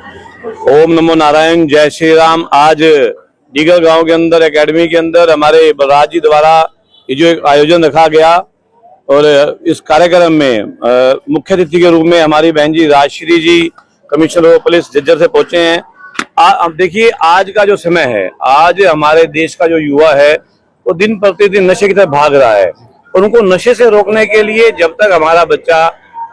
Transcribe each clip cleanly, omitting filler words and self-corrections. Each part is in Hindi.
ओम नमो नारायण, जय श्री राम। आज डीगर गांव के अंदर एकेडमी के अंदर हमारे बलराज जी द्वारा ये जो एक आयोजन रखा गया और इस कार्यक्रम में मुख्य अतिथि के रूप में हमारी बहन जी राजश्री जी कमिश्नर ऑफ पुलिस झज्जर से पहुंचे हैं। अब देखिए, आज का जो समय है, आज हमारे देश का जो युवा है वो दिन प्रतिदिन नशे की तरफ भाग रहा है और उनको नशे से रोकने के लिए जब तक हमारा बच्चा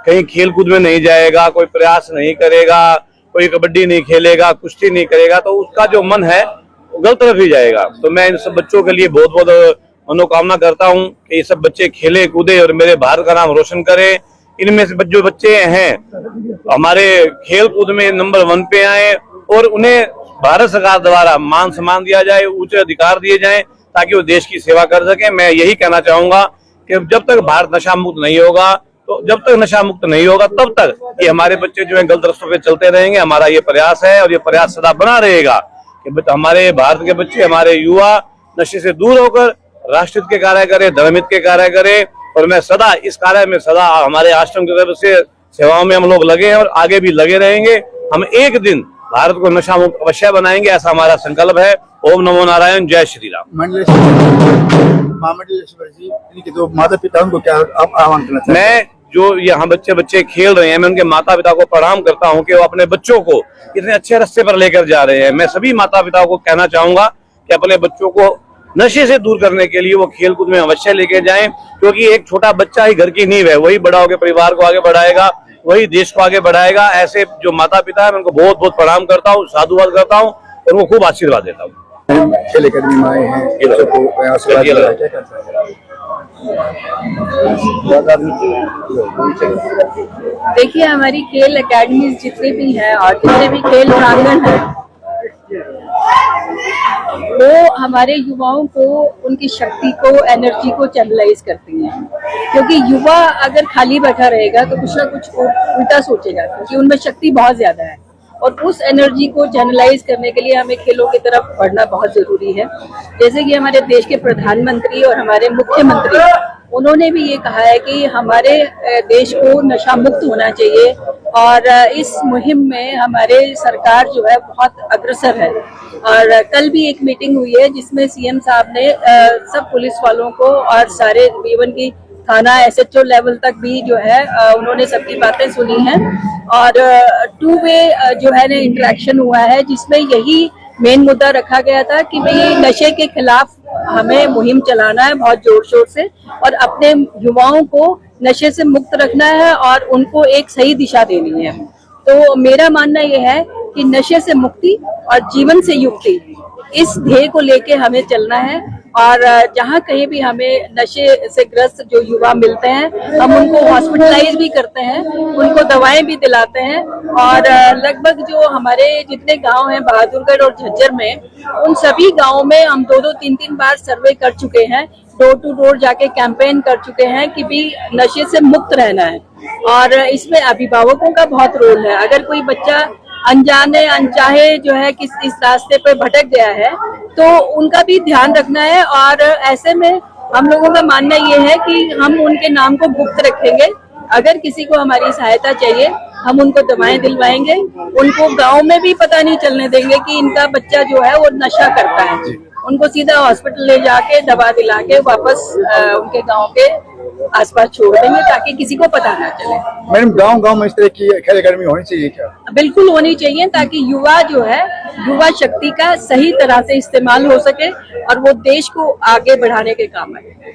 कहीं खेल कूद में नहीं जाएगा, कोई प्रयास नहीं करेगा, कोई कबड्डी नहीं खेलेगा, कुश्ती नहीं करेगा, तो उसका जो मन है वो गलत तरफ ही जाएगा। तो मैं इन सब बच्चों के लिए बहुत बहुत मनोकामना करता हूं कि ये सब बच्चे खेले कूदे और मेरे भारत का नाम रोशन करें। इनमें से जो बच्चे हैं हमारे खेल कूद में नंबर 1 पे आए और उन्हें भारत सरकार द्वारा मान सम्मान दिया जाए, उच्च अधिकार दिए जाएं ताकि वो देश की सेवा कर सके। मैं यही कहना चाहूंगा कि जब तक भारत नशा मुक्त नहीं होगा, तो जब तक नशा मुक्त नहीं होगा तब तक ये हमारे बच्चे जो है गलत रास्तों पे चलते रहेंगे। हमारा ये प्रयास है और ये प्रयास सदा बना रहेगा कि हमारे भारत के बच्चे, हमारे युवा नशे से दूर होकर राष्ट्रहित के कार्य करें, धर्महित के कार्य करें। और मैं सदा इस कार्य में सदा हमारे आश्रम की तरफ से सेवाओं में हम लोग लगे हैं और आगे भी लगे रहेंगे। हम एक दिन भारत को नशा मुक्त अवश्य बनाएंगे, ऐसा हमारा संकल्प है। ओम नमो नारायण, जय श्री राम। जो माता पिता उनको क्या आप आह्वान करना चाहते हैं? मैं जो यहाँ बच्चे खेल रहे हैं, मैं उनके माता पिता को प्रणाम करता हूँ कि वो अपने बच्चों को इतने अच्छे रास्ते पर लेकर जा रहे हैं। मैं सभी माता पिता को कहना चाहूंगा कि अपने बच्चों को नशे से दूर करने के लिए वो खेल कूद में अवश्य लेके जाएं, क्योंकि एक छोटा बच्चा ही घर की नींव है, वही बड़ा होकर परिवार को आगे बढ़ाएगा, वही देश को आगे बढ़ाएगा। ऐसे जो माता पिता है मैं उनको बहुत बहुत प्रणाम करता हूँ, साधुवाद करता हूँ और उनको खूब आशीर्वाद देता हूँ। खेल अकेडमी में आए हैं, देखिए, हमारी खेल अकेडमी जितनी भी हैं और जितने भी खेल प्रांगण हैं वो हमारे युवाओं को, उनकी शक्ति को, एनर्जी को चैनलाइज करती हैं। क्योंकि युवा अगर खाली बैठा रहेगा तो कुछ ना कुछ उल्टा सोचेगा, क्योंकि उनमें शक्ति बहुत ज्यादा है और उस एनर्जी को चैनलाइज करने के लिए हमें खेलों की तरफ बढ़ना बहुत जरूरी है। जैसे कि हमारे देश के प्रधानमंत्री और हमारे मुख्यमंत्री, उन्होंने भी ये कहा है कि हमारे देश को नशा मुक्त होना चाहिए और इस मुहिम में हमारे सरकार जो है बहुत अग्रसर है। और कल भी एक मीटिंग हुई है जिसमें सीएम साहब ने सब पुलिस वालों को और सारे इवन की थाना SHO लेवल तक भी जो है उन्होंने सबकी बातें सुनी हैं और 2 वे जो है ना इंटरेक्शन हुआ है, जिसमें यही मेन मुद्दा रखा गया था कि भाई नशे के खिलाफ हमें मुहिम चलाना है बहुत जोर शोर से और अपने युवाओं को नशे से मुक्त रखना है और उनको एक सही दिशा देनी है। तो मेरा मानना यह है कि नशे से मुक्ति और जीवन से युक्ति, इस ध्येय को लेके हमें चलना है और जहाँ कहीं भी हमें नशे से ग्रस्त जो युवा मिलते हैं हम उनको हॉस्पिटलाइज भी करते हैं, उनको दवाएं भी दिलाते हैं और लगभग जो हमारे जितने गांव हैं बहादुरगढ़ और झज्जर में, उन सभी गांवों में हम 2-2, 3-3 बार सर्वे कर चुके हैं, डोर टू डोर जाके कैंपेन कर चुके हैं कि भी नशे से मुक्त रहना है। और इसमें अभिभावकों का बहुत रोल है। अगर कोई बच्चा अनजाने अनचाहे जो है किस इस रास्ते पर भटक गया है तो उनका भी ध्यान रखना है और ऐसे में हम लोगों का मानना ये है कि हम उनके नाम को गुप्त रखेंगे। अगर किसी को हमारी सहायता चाहिए हम उनको दवाएं दिलवाएंगे, उनको गांव में भी पता नहीं चलने देंगे कि इनका बच्चा जो है वो नशा करता है। उनको सीधा हॉस्पिटल ले जाके दवा दिला के वापस उनके गांव के आसपास छोड़ देंगे ताकि किसी को पता ना चले। मैडम, गांव-गांव में इस तरह की खेल अकेडमी होनी चाहिए क्या? बिल्कुल होनी चाहिए, ताकि युवा जो है युवा शक्ति का सही तरह से इस्तेमाल हो सके और वो देश को आगे बढ़ाने के काम आए।